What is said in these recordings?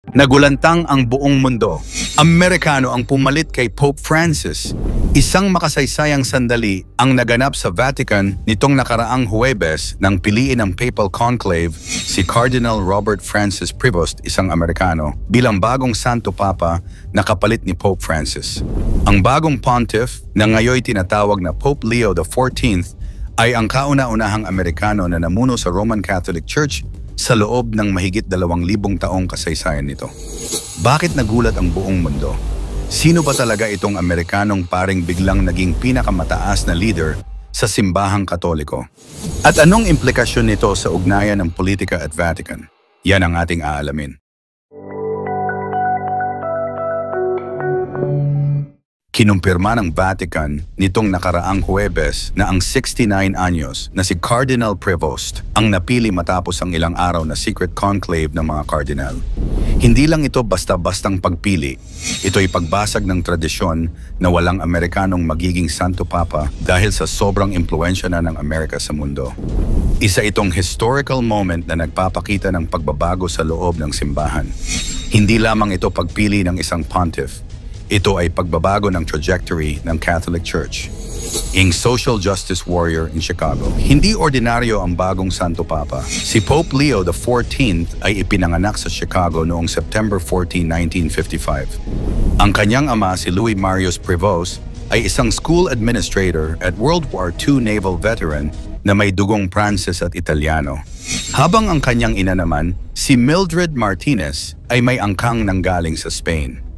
Nagulantang ang buong mundo. Amerikano ang pumalit kay Pope Francis. Isang makasaysayang sandali ang naganap sa Vatican nitong nakaraang Huwebes nang piliin ng Papal Conclave si Cardinal Robert Francis Prevost, isang Amerikano, bilang bagong Santo Papa na kapalit ni Pope Francis. Ang bagong pontiff na ngayoy tinatawag na Pope Leo XIV ay ang kauna-unahang Amerikano na namuno sa Roman Catholic Church sa loob ng mahigit 2,000 taong kasaysayan nito. Bakit nagulat ang buong mundo? Sino ba talaga itong Amerikanong paring biglang naging pinakamataas na leader sa simbahang Katoliko? At anong implikasyon nito sa ugnayan ng politika at Vatican? Yan ang ating aalamin. Kinumpirma ng Vatican nitong nakaraang Huwebes na ang 69 anyos na si Cardinal Prevost ang napili matapos ang ilang araw na secret conclave ng mga kardinal. Hindi lang ito basta-bastang pagpili, ito'y pagbasag ng tradisyon na walang Amerikanong magiging Santo Papa dahil sa sobrang impluensya na ng Amerika sa mundo. Isa itong historical moment na nagpapakita ng pagbabago sa loob ng simbahan. Hindi lamang ito pagpili ng isang pontiff, ito ay pagbabago ng trajectory ng Catholic Church. Ang social justice warrior in Chicago. Hindi ordinaryo ang bagong Santo Papa. Si Pope Leo XIV ay ipinanganak sa Chicago noong September 14, 1955. Ang kanyang ama, si Louis Marius Prevost, ay isang school administrator at World War II naval veteran na may dugong Pranses at Italiano. Habang ang kanyang ina naman, si Mildred Martinez, ay may angkang nanggaling sa Spain.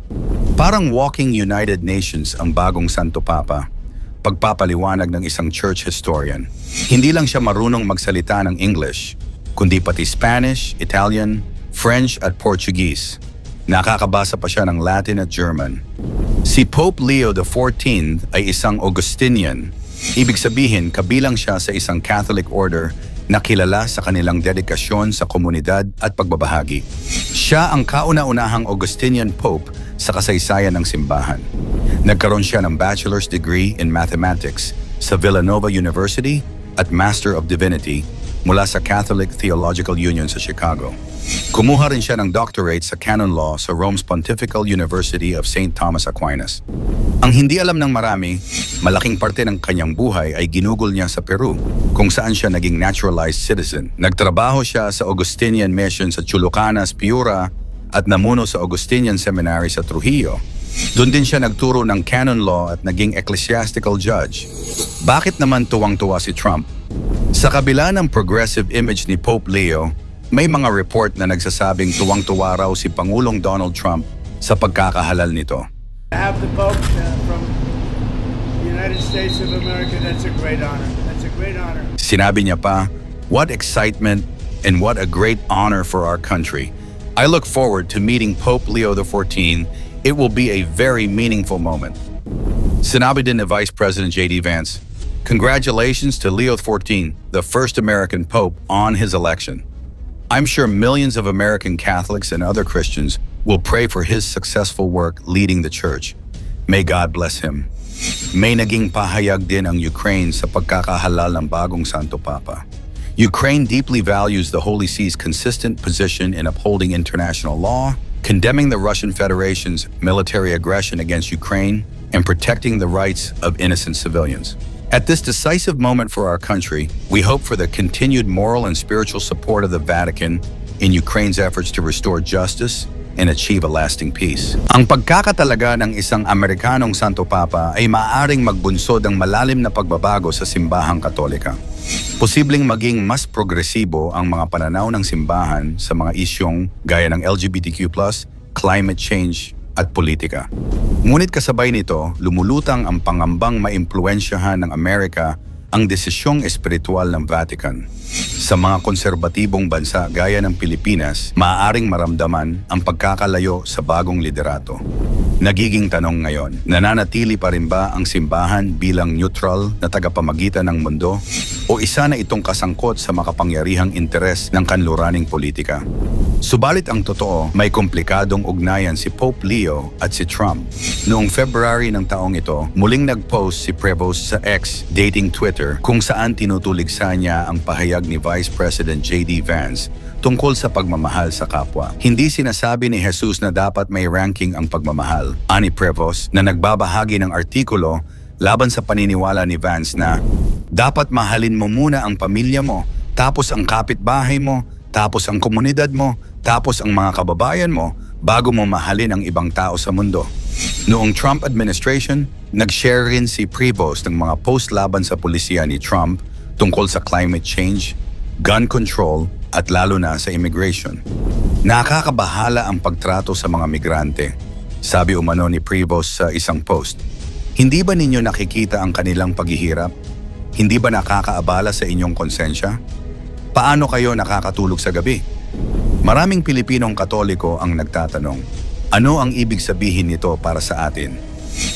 Parang walking United Nations ang bagong Santo Papa, pagpapaliwanag ng isang church historian. Hindi lang siya marunong magsalita ng English, kundi pati Spanish, Italian, French at Portuguese. Nakakabasa pa siya ng Latin at German. Si Pope Leo XIV ay isang Augustinian. Ibig sabihin, kabilang siya sa isang Catholic order na kilala sa kanilang dedikasyon sa komunidad at pagbabahagi. Siya ang kauna-unahang Augustinian Pope sa kasaysayan ng simbahan. Nagkaroon siya ng bachelor's degree in mathematics sa Villanova University at Master of Divinity mula sa Catholic Theological Union sa Chicago. Kumuha rin siya ng doctorate sa canon law sa Rome's Pontifical University of St. Thomas Aquinas. Ang hindi alam ng marami, malaking parte ng kanyang buhay ay ginugol niya sa Peru, kung saan siya naging naturalized citizen. Nagtrabaho siya sa Augustinian Mission sa Chulucanas, Piura, at namuno sa Augustinian Seminary sa Trujillo. Doon din siya nagturo ng canon law at naging ecclesiastical judge. Bakit naman tuwang-tuwa si Trump? Sa kabila ng progressive image ni Pope Leo, may mga report na nagsasabing tuwang-tuwa raw si Pangulong Donald Trump sa pagkakahalal nito. To have the Pope from the United States of America, that's a great honor. That's a great honor. Sinabi niya pa, "What excitement and what a great honor for our country. I look forward to meeting Pope Leo XIV. It will be a very meaningful moment." Sinabi din ni Vice President J.D. Vance, "Congratulations to Leo XIV, the first American Pope, on his election. I'm sure millions of American Catholics and other Christians will pray for his successful work leading the church. May God bless him." May naging pahayag din ang Ukraine sa pagkakahalal ng bagong Santo Papa. Ukraine deeply values the Holy See's consistent position in upholding international law, condemning the Russian Federation's military aggression against Ukraine, and protecting the rights of innocent civilians. At this decisive moment for our country, we hope for the continued moral and spiritual support of the Vatican in Ukraine's efforts to restore justice and achieve a lasting peace. Ang pagkakatalaga ng isang Amerikanong Santo Papa ay maaaring magbunsod ng malalim na pagbabago sa simbahang Katolika. Posibleng maging mas progresibo ang mga pananaw ng simbahan sa mga isyong gaya ng LGBTQ+, climate change at politika. Ngunit kasabay nito, lumulutang ang pangambang maimpluwensyahan ng Amerika ang desisyong espiritual ng Vatican. Sa mga konserbatibong bansa gaya ng Pilipinas, maaaring maramdaman ang pagkakalayo sa bagong liderato. Nagiging tanong ngayon, nananatili pa rin ba ang simbahan bilang neutral na tagapamagitan ng mundo? O isa na itong kasangkot sa makapangyarihang interes ng kanluraning politika? Subalit ang totoo, may komplikadong ugnayan si Pope Leo at si Trump. Noong February ng taong ito, muling nag-post si Prevost sa X, dating Twitter, kung saan tinutuligsa niya ang pahayag ni Vice President J.D. Vance tungkol sa pagmamahal sa kapwa. Hindi sinasabi ni Jesus na dapat may ranking ang pagmamahal. Ani Prevost na nagbabahagi ng artikulo laban sa paniniwala ni Vance na dapat mahalin mo muna ang pamilya mo, tapos ang kapitbahay mo, tapos ang komunidad mo, tapos ang mga kababayan mo, bago mo mahalin ang ibang tao sa mundo. Noong Trump administration, nag-share rin si Prevost ng mga post laban sa pulisya ni Trump tungkol sa climate change, gun control, at lalo na sa immigration. Nakakabahala ang pagtrato sa mga migrante, sabi umano ni Prevost sa isang post. Hindi ba ninyo nakikita ang kanilang paghihirap? Hindi ba nakakaabala sa inyong konsensya? Paano kayo nakakatulog sa gabi? Maraming Pilipinong Katoliko ang nagtatanong, ano ang ibig sabihin nito para sa atin?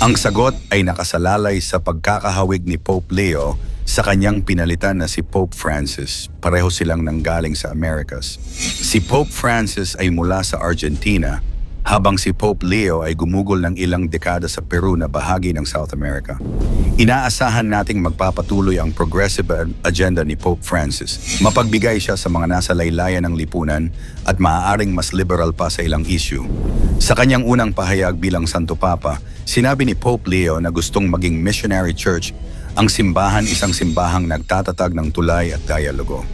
Ang sagot ay nakasalalay sa pagkakahawig ni Pope Leo sa kanyang pinalitan na si Pope Francis. Pareho silang nanggaling sa Americas. Si Pope Francis ay mula sa Argentina, habang si Pope Leo ay gumugol ng ilang dekada sa Peru na bahagi ng South America. Inaasahan nating magpapatuloy ang progressive agenda ni Pope Francis. Mapagbigay siya sa mga nasa laylayan ng lipunan at maaaring mas liberal pa sa ilang issue. Sa kanyang unang pahayag bilang Santo Papa, sinabi ni Pope Leo na gustong maging missionary church ang simbahan, isang simbahang nagtatatag ng tulay at dialogo.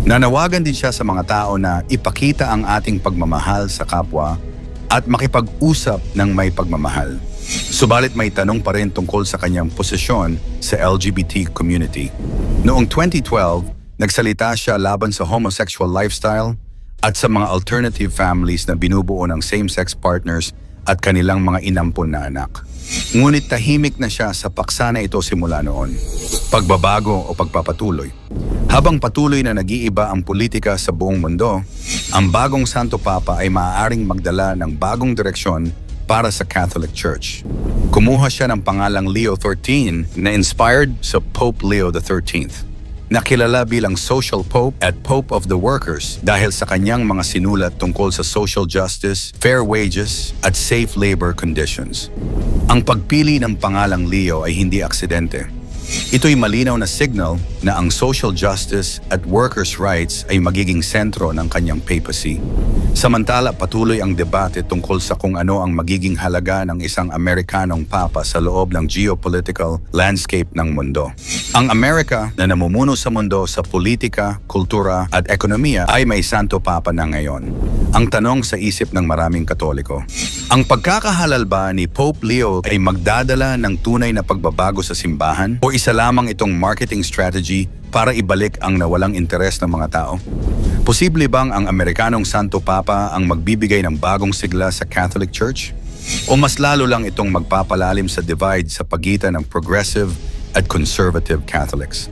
Nanawagan din siya sa mga tao na ipakita ang ating pagmamahal sa kapwa at makipag-usap ng may pagmamahal. Subalit may tanong pa rin tungkol sa kanyang posisyon sa LGBT community. Noong 2012, nagsalita siya laban sa homosexual lifestyle at sa mga alternative families na binubuo ng same-sex partners at kanilang mga inampon na anak. Ngunit tahimik na siya sa paksa na ito simula noon. Pagbabago o pagpapatuloy. Habang patuloy na nag-iiba ang politika sa buong mundo, ang bagong Santo Papa ay maaaring magdala ng bagong direksyon para sa Catholic Church. Kumuha siya ng pangalang Leo XIII na inspired sa Pope Leo XIII, na kilala bilang Social Pope at Pope of the Workers dahil sa kanyang mga sinulat tungkol sa social justice, fair wages, at safe labor conditions. Ang pagpili ng pangalang Leo ay hindi aksidente. Ito'y malinaw na signal na ang social justice at workers' rights ay magiging sentro ng kanyang papacy. Samantala, patuloy ang debate tungkol sa kung ano ang magiging halaga ng isang Amerikanong papa sa loob ng geopolitical landscape ng mundo. Ang Amerika na namumuno sa mundo sa politika, kultura at ekonomiya ay may Santo Papa na ngayon. Ang tanong sa isip ng maraming Katoliko, ang pagkakahalal ba ni Pope Leo ay magdadala ng tunay na pagbabago sa simbahan o isa lamang itong marketing strategy para ibalik ang nawalang interes ng mga tao? Posible bang ang Amerikanong Santo Papa ang magbibigay ng bagong sigla sa Catholic Church? O mas lalo lang itong magpapalalim sa divide sa pagitan ng progressive at conservative Catholics?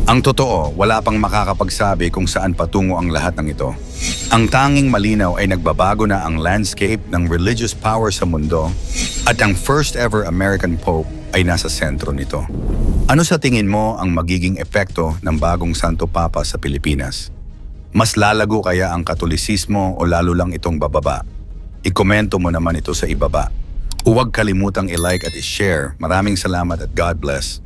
Ang totoo, wala pang makakapagsabi kung saan patungo ang lahat ng ito. Ang tanging malinaw ay nagbabago na ang landscape ng religious power sa mundo at ang first ever American Pope ay nasa sentro nito. Ano sa tingin mo ang magiging epekto ng bagong Santo Papa sa Pilipinas? Mas lalago kaya ang Katolisismo o lalo lang itong bababa? I-komento mo naman ito sa ibaba. Huwag kalimutang i-like at i-share. Maraming salamat at God bless.